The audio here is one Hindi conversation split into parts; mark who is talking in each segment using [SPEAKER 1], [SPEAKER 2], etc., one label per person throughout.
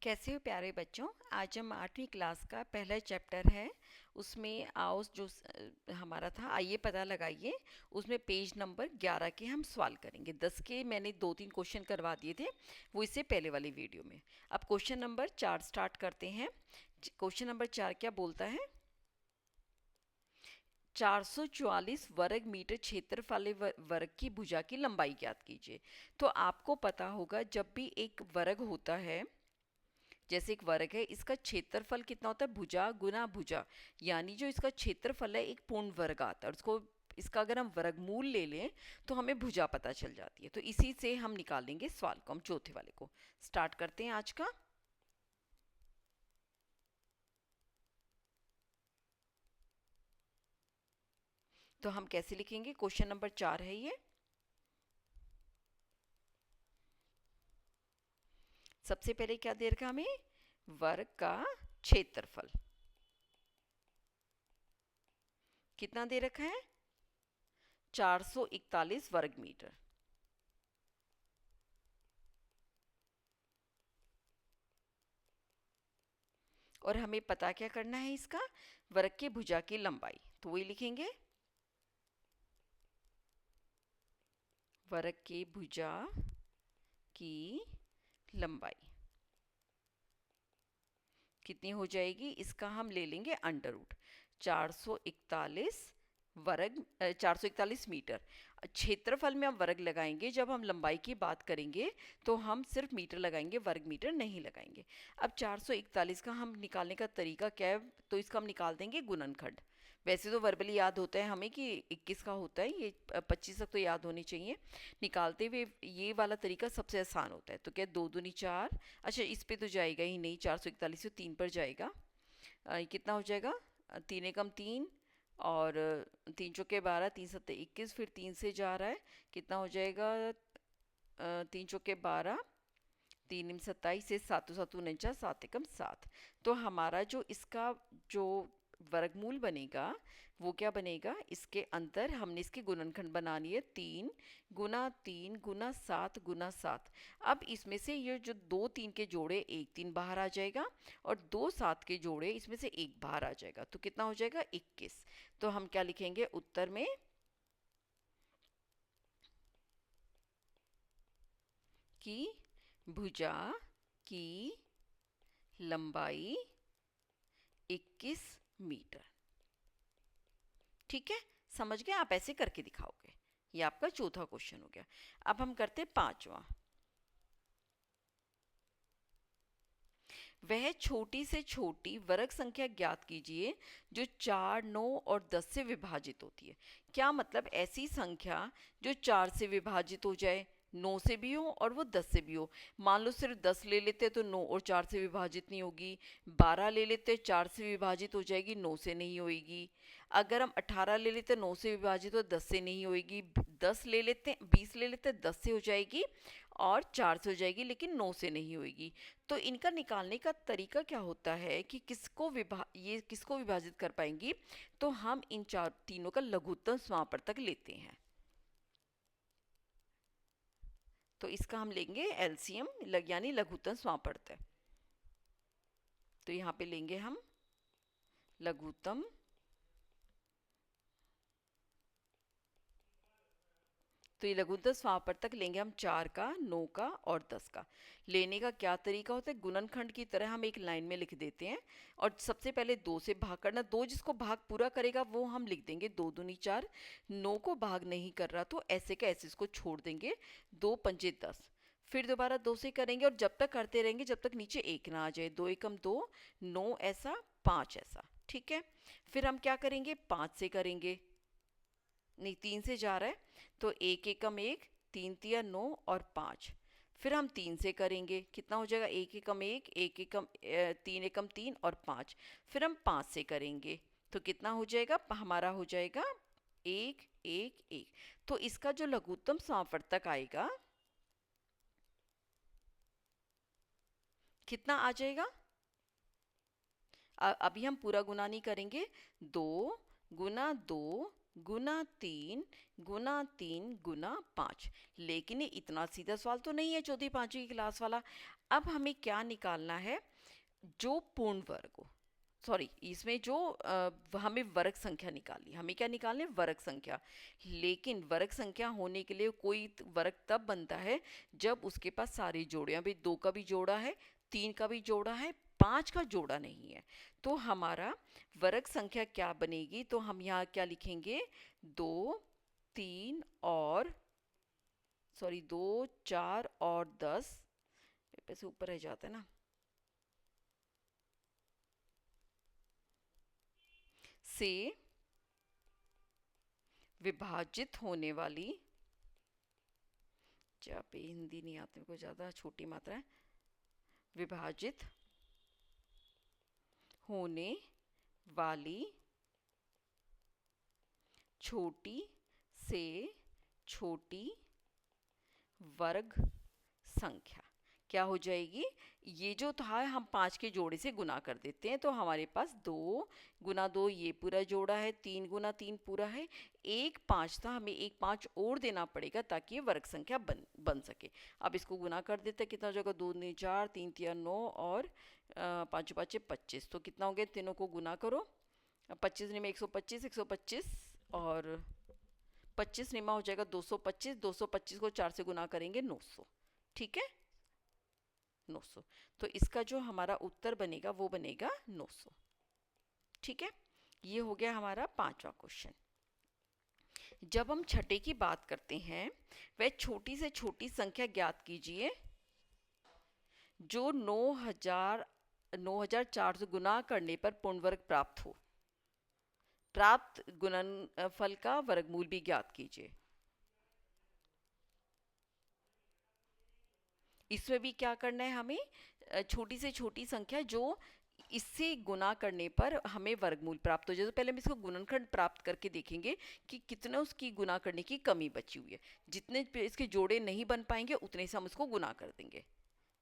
[SPEAKER 1] कैसे हो प्यारे बच्चों। आज हम 8वीं क्लास का पहला चैप्टर है। उसमें आओ जो हमारा था, आइए पता लगाइए। उसमें पेज नंबर 11 के हम सवाल करेंगे। 10 के मैंने 2-3 क्वेश्चन करवा दिए थे, वो इससे पहले वाली वीडियो में। अब क्वेश्चन नंबर 4 स्टार्ट करते हैं। क्वेश्चन नंबर 4 क्या बोलता है? 444 वर्ग मीटर क्षेत्रफल वाले वर्ग की भुजा की लंबाई ज्ञात कीजिए। तो आपको पता होगा, जब भी एक वर्ग होता है, जैसे एक वर्ग है, इसका क्षेत्रफल कितना होता है? भुजा गुना भुजा, यानी जो इसका क्षेत्रफल है एक पूर्ण वर्ग आता है, और उसको इसका अगर हम वर्गमूल ले लें तो हमें भुजा पता चल जाती है। तो इसी से हम निकालेंगे सवाल को। हम चौथे वाले को स्टार्ट करते हैं आज का। तो हम कैसे लिखेंगे? क्वेश्चन नंबर 4 है ये। सबसे पहले क्या दे रखा हमें? वर्ग का क्षेत्रफल कितना दे रखा है? 441 वर्ग मीटर। और हमें पता क्या करना है इसका? वर्ग के भुजा की लंबाई। तो वही लिखेंगे, वर्ग के भुजा की लंबाई कितनी हो जाएगी? इसका हम ले लेंगे अंडर रूट। 441 वर्ग 441 मीटर। क्षेत्रफल में हम वर्ग लगाएंगे, जब हम लंबाई की बात करेंगे तो हम सिर्फ मीटर लगाएंगे, वर्ग मीटर नहीं लगाएंगे। अब 441 का हम निकालने का तरीका क्या है? तो इसका हम निकाल देंगे गुणनखंड। वैसे तो वर्बली याद होता है हमें कि 21 का होता है, ये 25 तक तो याद होनी चाहिए। निकालते हुए ये वाला तरीका सबसे आसान होता है। तो क्या, 2 दूनी 4। अच्छा, इस पे तो जाएगा ही नहीं, 441 से 3 पर जाएगा। कितना हो जाएगा? 3 एकम 3, और 3 चौके 12, 3 सत्ते 21, फिर 3 से जा रहा है, कितना हो जाएगा? 3 चौके 12, 3 निम 27, से 7 7 49, 7 एकम 7। तो हमारा जो इसका जो वर्गमूल बनेगा वो क्या बनेगा? इसके अंदर हमने इसकी गुणनखंड बनानी है, 3 गुना 3 गुना 7 गुना 7। अब इसमें से ये जो 2 3 के जोड़े, 1 3 बाहर आ जाएगा, और 2 7 के जोड़े, इसमें से 1 बाहर आ जाएगा। तो कितना हो जाएगा? 21। तो हम क्या लिखेंगे उत्तर में? कि भुजा की लंबाई 21 मीटर। ठीक है, समझ गए? आप ऐसे करके दिखाओगे। ये आपका चौथा क्वेश्चन हो गया। अब हम करते हैं पांचवा। वह छोटी से छोटी वर्ग संख्या ज्ञात कीजिए जो 4 9 और 10 से विभाजित होती है। क्या मतलब? ऐसी संख्या जो 4 से विभाजित हो जाए, 9 से भी हो और वो 10 से भी हो। मान लो सिर्फ 10 ले लेते तो 9 और 4 से विभाजित नहीं होगी। 12 ले लेते 4 से विभाजित हो जाएगी, 9 से नहीं होगी। अगर हम 18 ले लेते 9 से विभाजित तो 10 से नहीं होगी। 10 ले लेते 20 ले लेते 10 से हो जाएगी और 4 से हो जाएगी, लेकिन 9 से नहीं होगी। तो इनका निकालने का तरीका क्या होता है कि ये किसको विभाजित कर पाएंगी? तो हम इन चार तीनों का लघुत्तम समापवर्तक लेते हैं। तो इसका हम लेंगे एलसीएम, यानी लघुत्तम समापवर्तक। तो यहाँ पे लेंगे हम लघुत्तम। तो ये लघुत्तम समापवर्तक लेंगे हम 4 का, 9 का और 10 का। लेने का क्या तरीका होता है? गुणनखंड की तरह हम एक लाइन में लिख देते हैं, और सबसे पहले 2 से भाग करना। 2 जिसको भाग पूरा करेगा वो हम लिख देंगे 2 दूनी 4। 9 को भाग नहीं कर रहा तो ऐसे का ऐसे इसको छोड़ देंगे। 2 पंजे 10। फिर दोबारा 2 से करेंगे, और जब तक करते रहेंगे जब तक नीचे 1 ना आ जाए। 2 एकम 2, 9 ऐसा, 5 ऐसा। ठीक है, फिर हम क्या करेंगे? 5 से करेंगे, नहीं 3 से जा रहा है, तो 1 एकम 1, 3 तिया 9 और 5। फिर हम 3 से करेंगे, कितना हो जाएगा? 1 एकम 1, 3 एकम 3 और 5। फिर हम 5 से करेंगे तो कितना हो जाएगा? हमारा हो जाएगा 1 1 1। तो इसका जो लघुत्तम समापवर्तक आएगा कितना आ जाएगा? अभी हम पूरा गुना नहीं करेंगे। 2 गुना 2 गुना तीन गुना 5। लेकिन ये इतना सीधा सवाल तो नहीं है चौथी पांचवी की क्लास वाला। अब हमें क्या निकालना है, जो पूर्ण वर्ग हो, सॉरी इसमें जो हमें वर्ग संख्या निकालनी, हमें क्या निकालने, वर्ग संख्या। लेकिन वर्ग संख्या होने के लिए कोई वर्ग तब बनता है जब उसके पास सारे जोड़े, अभी 2 का भी जोड़ा है, 3 का भी जोड़ा है, 5 का जोड़ा नहीं है। तो हमारा वर्ग संख्या क्या बनेगी, तो हम यहाँ क्या लिखेंगे, 2 3 और सॉरी 2 4 और 10, पैसे ऊपर रह जाता है ना, से विभाजित होने वाली, जहाँ पे हिंदी नहीं आती मेरे को, ज़्यादा छोटी मात्रा है, विभाजित होने वाली छोटी से छोटी वर्ग संख्या क्या हो जाएगी। ये जो था हम 5 के जोड़े से गुना कर देते हैं, तो हमारे पास 2 गुना 2 ये पूरा जोड़ा है, 3 गुना 3 पूरा है, एक 5 था, हमें एक 5 और देना पड़ेगा ताकि ये वर्ग संख्या बन सके। अब इसको गुना कर देते हैं, कितना हो जाएगा, 2 दूनी 4, 3 तिया 9 और 5 पाँचे 25। तो कितना हो गया, तीनों को गुना करो, 25 में 125, 125 और 25 निमा हो जाएगा 225, 225 को 4 से गुना करेंगे 900। ठीक है, 900। तो इसका जो हमारा उत्तर बनेगा वो बनेगा 900। ठीक है, ये हो गया हमारा पांचवा क्वेश्चन। जब हम छठे की बात करते हैं, वह छोटी से छोटी संख्या ज्ञात कीजिए जो 9400 गुना करने पर पूर्ण वर्ग प्राप्त हो। प्राप्त गुणनफल का वर्गमूल भी ज्ञात कीजिए। इसमें भी क्या करना है हमें, छोटी से छोटी संख्या जो इससे गुना करने पर हमें वर्गमूल प्राप्त हो जाए। तो पहले हम इसको गुणनखंड प्राप्त करके देखेंगे कि कितना उसकी गुना करने की कमी बची हुई है। जितने इसके जोड़े नहीं बन पाएंगे उतने से हम उसको गुना कर देंगे।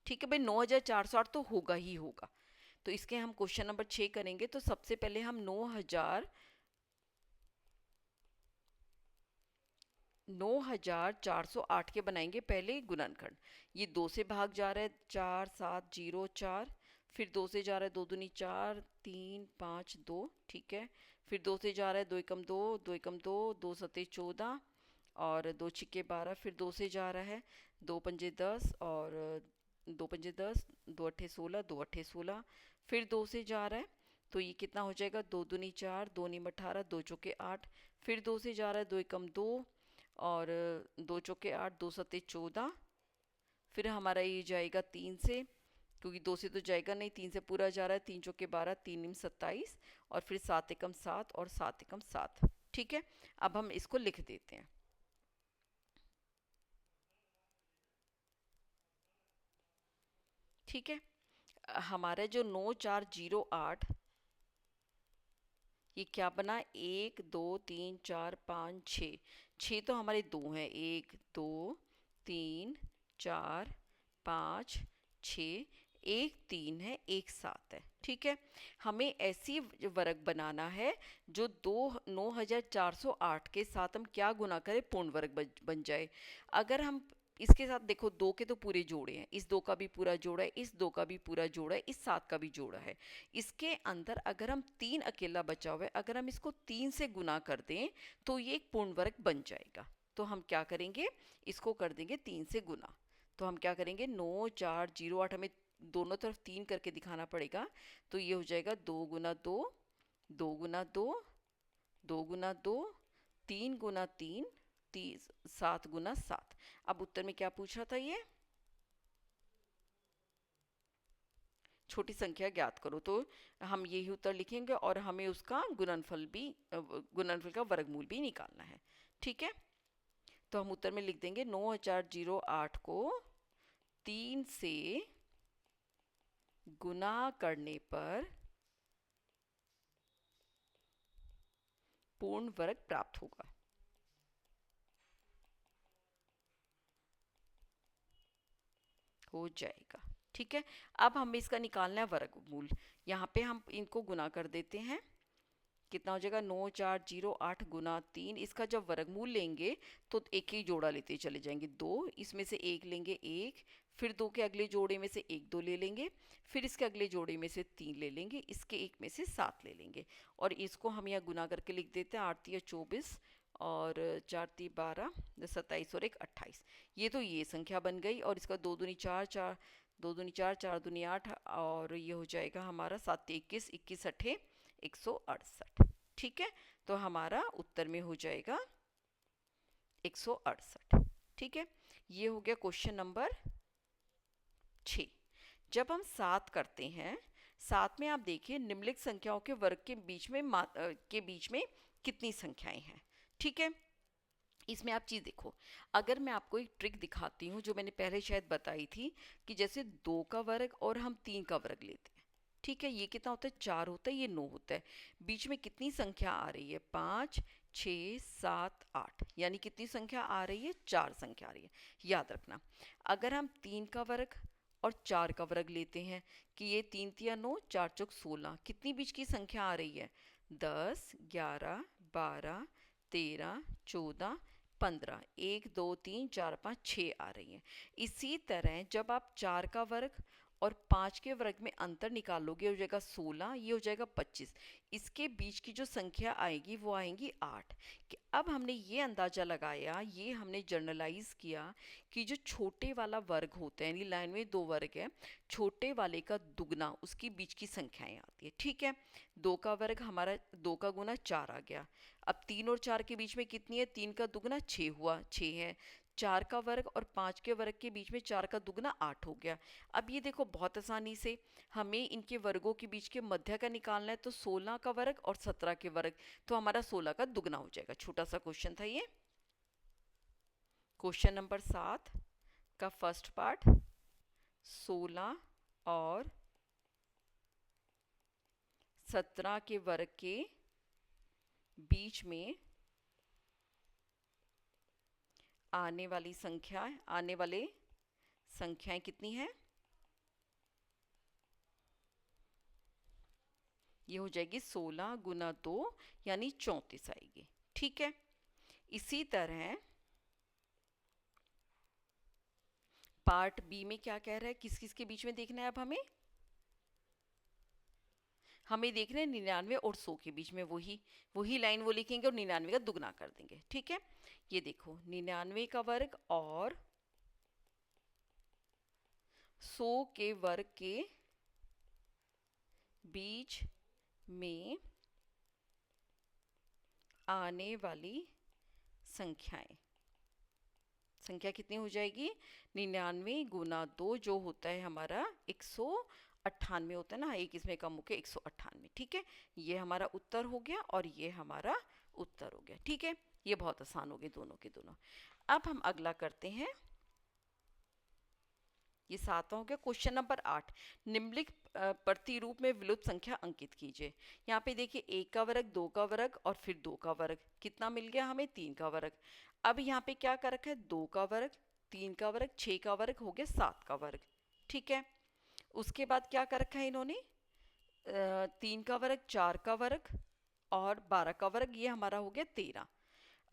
[SPEAKER 1] ठीक है भाई, 9408 तो होगा ही होगा। तो इसके हम क्वेश्चन नंबर 6 करेंगे। तो सबसे पहले हम 9408 के बनाएंगे पहले गुणनखंड। ये 2 से भाग जा रहा है, 4704, फिर 2 से जा रहा है, 2 दूनी 4, 3 5 2, ठीक है। फिर 2 से जा रहा है, 2 एकम 2, 2 एकम 2, 2 सते 14 और 2 छिक्के 12। फिर 2 से जा रहा है, 2 पंजे 10 और 2 पंजे 10, 2 अट्ठे 16, 2 अट्ठे 16। फिर 2 से जा रहा है, तो ये कितना हो जाएगा, 2 दूनी 4, 2 नीम 18, 2 चौके 8। फिर 2 से जा रहा है, 2 एकम 2 और 2 चौके 8, 2 सते 14। फिर हमारा ये जाएगा 3 से, क्योंकि 2 से तो जाएगा नहीं, 3 से पूरा जा रहा है, 3 चौके 12, 3 निम 27 और फिर 7 एकम 7 और 7 एकम 7। ठीक है, अब हम इसको लिख देते हैं। ठीक है, हमारा जो 9408 ये क्या बना, 1 2 3 4 5 6, 6 तो हमारे 2 हैं, 1 2 3 4 5 6, एक 3 है, एक 7 है। ठीक है, हमें ऐसी वर्ग बनाना है जो 9408 के साथ हम क्या गुना करें, पूर्ण वर्ग बन जाए। अगर हम इसके साथ देखो, 2 के तो पूरे जोड़े हैं, इस 2 का भी पूरा जोड़ा है, इस 2 का भी पूरा जोड़ा है, इस 7 का भी जोड़ा है। इसके अंदर अगर हम 3 अकेला बचा हुआ है, अगर हम इसको 3 से गुना कर दें तो ये एक पूर्ण वर्ग बन जाएगा। तो हम क्या करेंगे, इसको कर देंगे 3 से गुना। तो हम क्या करेंगे, 9408 हमें दोनों तरफ 3 करके दिखाना पड़ेगा। तो ये हो जाएगा 2 गुना 2, 2 गुना 2, 2 गुना 2, 3 गुना 3, 7 गुना 7। अब उत्तर में क्या पूछ रहा था, ये छोटी संख्या ज्ञात करो। तो हम यही उत्तर लिखेंगे और हमें उसका गुणनफल का वर्गमूल भी निकालना है। ठीक है, तो हम उत्तर में लिख देंगे 9008 को 3 से गुना करने पर पूर्ण वर्ग प्राप्त होगा। हो जाएगा। ठीक है, अब हमें इसका निकालना है वर्गमूल। यहाँ पे हम इनको गुना कर देते हैं। कितना हो जाएगा, 9408 गुना 3। इसका जब वर्गमूल लेंगे तो एक ही जोड़ा लेते चले जाएंगे, 2, इसमें से एक लेंगे 1, फिर 2 के अगले जोड़े में से 1 2 ले लेंगे, फिर इसके अगले जोड़े में से 3 ले लेंगे, इसके एक में से 7 ले लेंगे, और इसको हम यहाँ गुना करके लिख देते हैं, 8 तिया 24 और 4 ती 12, 27 और 1 28। ये तो ये संख्या बन गई, और इसका 2 दूनी 4, 4 2 दूनी 4, 4 दूनी 8, और ये हो जाएगा हमारा 7 21, 21 अठे 168। ठीक है, तो हमारा उत्तर में हो जाएगा 168। ठीक है, ये हो गया क्वेश्चन नंबर 6। जब हम 7 करते हैं, 7 में आप देखिए निम्नलिखित संख्याओं के वर्ग के बीच में कितनी संख्याएं हैं। ठीक है, इसमें आप चीज़ देखो, अगर मैं आपको एक ट्रिक दिखाती हूँ जो मैंने पहले शायद बताई थी, कि जैसे 2 का वर्ग और हम 3 का वर्ग लेते हैं। ठीक है, ये कितना होता है, 4 होता है, ये 9 होता है, बीच में कितनी संख्या आ रही है, 5 6 7 8, यानी कितनी संख्या आ रही है, 4 संख्या आ रही है। याद रखना, अगर हम 3 का वर्ग और 4 का वर्ग लेते हैं, कि ये 3 तिया 9, 4 चौक 16, कितनी बीच की संख्या आ रही है, 10 11 12 13 14 15, 1 2 3 4 5 6 आ रही हैं। इसी तरह जब आप 4 का वर्ग और 5 के वर्ग में अंतर निकालोगे, हो जाएगा 16, ये हो जाएगा 25, इसके बीच की जो संख्या आएगी वो आएंगी 8। कि अब हमने ये अंदाज़ा लगाया, ये हमने जर्नलाइज किया कि जो छोटे वाला वर्ग होता है, यानी लाइन में 2 वर्ग है, छोटे वाले का दुगना उसकी बीच की संख्याएं आती है। ठीक है, 2 का वर्ग हमारा 2 का गुना 4 आ गया। अब 3 और 4 के बीच में कितनी है, 3 का दुगना 6 हुआ, 6 है। 4 का वर्ग और 5 के वर्ग के बीच में 4 का दुगना 8 हो गया। अब ये देखो, बहुत आसानी से हमें इनके वर्गों के बीच के मध्य का निकालना है, तो 16 का वर्ग और 17 के वर्ग, तो हमारा 16 का दुगना हो जाएगा। छोटा सा क्वेश्चन था ये, क्वेश्चन नंबर 7 का फर्स्ट पार्ट, 16 और 17 के वर्ग के बीच में आने वाली संख्याएं कितनी हैं, ये हो जाएगी 16 गुना 2, यानी 34 आएगी। ठीक है, इसी तरह पार्ट बी में क्या कह रहा है, किस किस के बीच में देखना है, अब हमें देखना है 99 और 100 के बीच में, वही लाइन वो लिखेंगे और 99 का दुगना कर देंगे। ठीक है, ये देखो, 99 का वर्ग और 100 के वर्ग के बीच में आने वाली संख्या कितनी हो जाएगी, 99 गुना 2 जो होता है हमारा 198 होता है ना, एक इसमें कम होकर 198। ठीक है, ये हमारा उत्तर हो गया और ये हमारा उत्तर हो गया। ठीक है, ये बहुत आसान हो गए दोनों के दोनों। अब हम अगला करते हैं, ये 7 हो गया। क्वेश्चन नंबर 8, निम्नलिखित प्रतिरूप में विलुप्त संख्या अंकित कीजिए। यहाँ पे देखिए, 1 का वर्ग, 2 का वर्ग और फिर 2 का वर्ग, कितना मिल गया हमें, 3 का वर्ग। अब यहाँ पे क्या कर रखा है, 2 का वर्ग, 3 का वर्ग, 6 का वर्ग हो गया 7 का वर्ग। ठीक है, उसके बाद क्या कर रखा है इन्होंने, 3 का वर्ग, 4 का वर्ग और 12 का वर्ग, ये हमारा हो गया 13।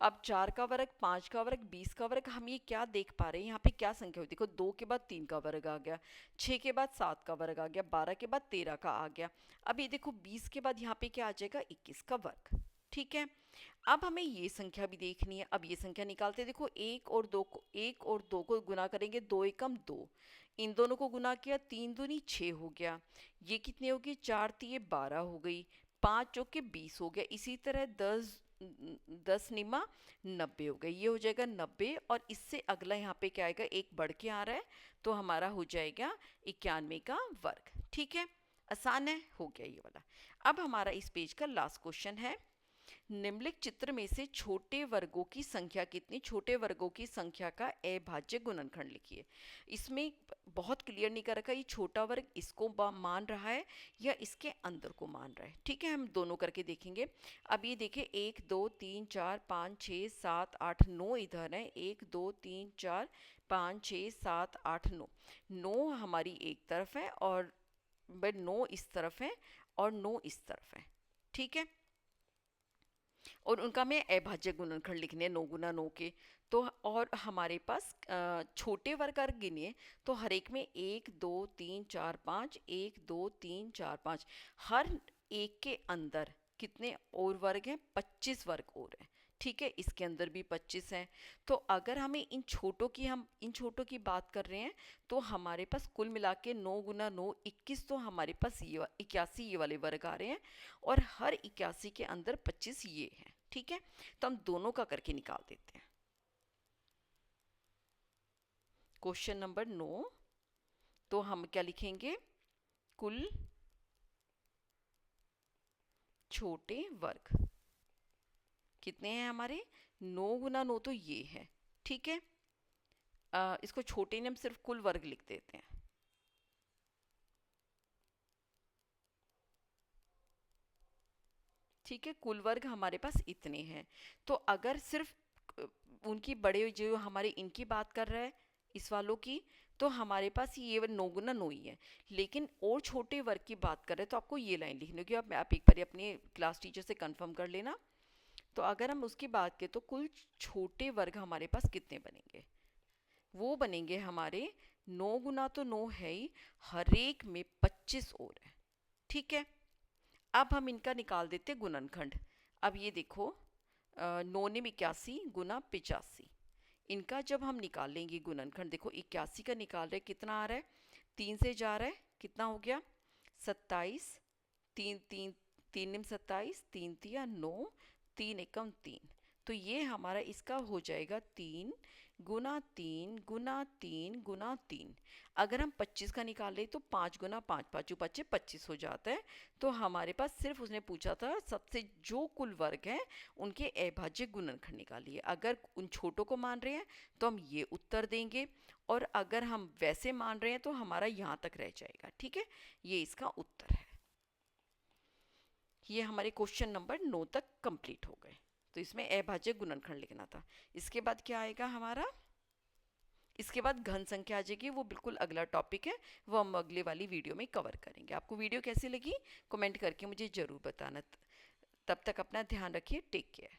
[SPEAKER 1] अब 4 का वर्ग, 5 का वर्ग, 20 का वर्ग, हम ये क्या देख पा रहे हैं, यहाँ पे क्या संख्या हुई, देखो 2 के बाद 3 का वर्ग आ गया, 6 के बाद 7 का वर्ग आ गया, 12 के बाद 13 का आ गया। अब ये देखो, 20 के बाद यहाँ पे क्या आ जाएगा, 21 का वर्ग। ठीक है, अब हमें ये संख्या भी देखनी है। अब ये संख्या निकालते हैं, देखो 1 और 2 को गुना करेंगे, 2 एकम 2, इन दोनों को गुना किया, 3 दूनी 6 हो गया, ये कितनी होगी, 4 तिये 12 हो गई, 5 चौके 20 हो गया। इसी तरह 10 निमा 90 हो गई, ये हो जाएगा 90, और इससे अगला यहाँ पे क्या आएगा, एक बढ़ के आ रहा है, तो हमारा हो जाएगा 91 का वर्ग। ठीक है, आसान है, हो गया ये वाला। अब हमारा इस पेज का लास्ट क्वेश्चन है, निम्नलिखित चित्र में से छोटे वर्गों की संख्या कितनी, छोटे वर्गों की संख्या का अभाज्य गुणनखंड लिखिए। इसमें बहुत क्लियर नहीं कर रखा, ये छोटा वर्ग इसको मान रहा है या इसके अंदर को मान रहा है। ठीक है, हम दोनों करके देखेंगे। अब ये देखिए, 1 2 3 4 5 6 7 8 9 इधर है, 1 2 3 4 5 6 7 8 9, 9 हमारी एक तरफ है और 9 इस तरफ है और 9 इस तरफ है। ठीक है, और उनका में अभाज्य गुणनखंड लिखने हैं 9 गुना 9 के। तो और हमारे पास छोटे वर्ग अगर गिने तो हर एक में 1 2 3 4 5, 1 2 3 4 5, हर एक के अंदर कितने और वर्ग हैं? 25 वर्ग और हैं। ठीक है, इसके अंदर भी 25 हैं। तो अगर हमें इन छोटों की बात कर रहे हैं तो हमारे पास कुल मिला के 9 गुना 9 21, तो हमारे पास ये 81 ये वाले वर्ग आ रहे हैं और हर 81 के अंदर 25 ये हैं। ठीक है, तो हम दोनों का करके निकाल देते हैं। क्वेश्चन नंबर 9, तो हम क्या लिखेंगे? कुल छोटे वर्ग कितने हैं हमारे? 9 गुना 9 तो ये है। ठीक है, इसको छोटे ने हम सिर्फ कुल वर्ग लिख देते हैं। ठीक है, कुल वर्ग हमारे पास इतने हैं। तो अगर सिर्फ उनकी बड़े जो हमारे इनकी बात कर रहा है इस वालों की, तो हमारे पास ये 9 गुना 9 ही है। लेकिन और छोटे वर्ग की बात कर रहे हैं तो आपको ये लाइन लिखनी होगी। आप एक बार अपने क्लास टीचर से कंफर्म कर लेना। तो अगर हम उसकी बात करें तो कुल छोटे वर्ग हमारे पास कितने बनेंगे? वो बनेंगे हमारे 9 गुना तो 9 है ही, हर एक में 25 और है। ठीक है, अब हम इनका निकाल देते गुणनखंड। अब ये देखो, 9 ने 81 गुना 85, इनका जब हम निकाल लेंगे गुणनखंड, देखो 81 का निकाल रहे कितना आ रहा है? 3 से जा रहा है, कितना हो गया? 27, 3 3 3 निम 27, 3 तिया 9, 3 एकम 3। तो ये हमारा इसका हो जाएगा 3 गुना 3 गुना 3 गुना 3। अगर हम 25 का निकालें तो 5 गुना 5, 5 5 25 हो जाता है। तो हमारे पास सिर्फ उसने पूछा था सबसे जो कुल वर्ग हैं उनके अभाज्य गुणनखंड निकालिए। अगर उन छोटों को मान रहे हैं तो हम ये उत्तर देंगे, और अगर हम वैसे मान रहे हैं तो हमारा यहाँ तक रह जाएगा। ठीक है, ये इसका उत्तर है। ये हमारे क्वेश्चन नंबर 9 तक कंप्लीट हो गए। तो इसमें अभाज्य गुणनखंड लिखना था। इसके बाद क्या आएगा हमारा? इसके बाद घन संख्या आ जाएगी, वो बिल्कुल अगला टॉपिक है, वो हम अगले वाली वीडियो में कवर करेंगे। आपको वीडियो कैसी लगी कमेंट करके मुझे ज़रूर बताना। तब तक अपना ध्यान रखिए, टेक केयर।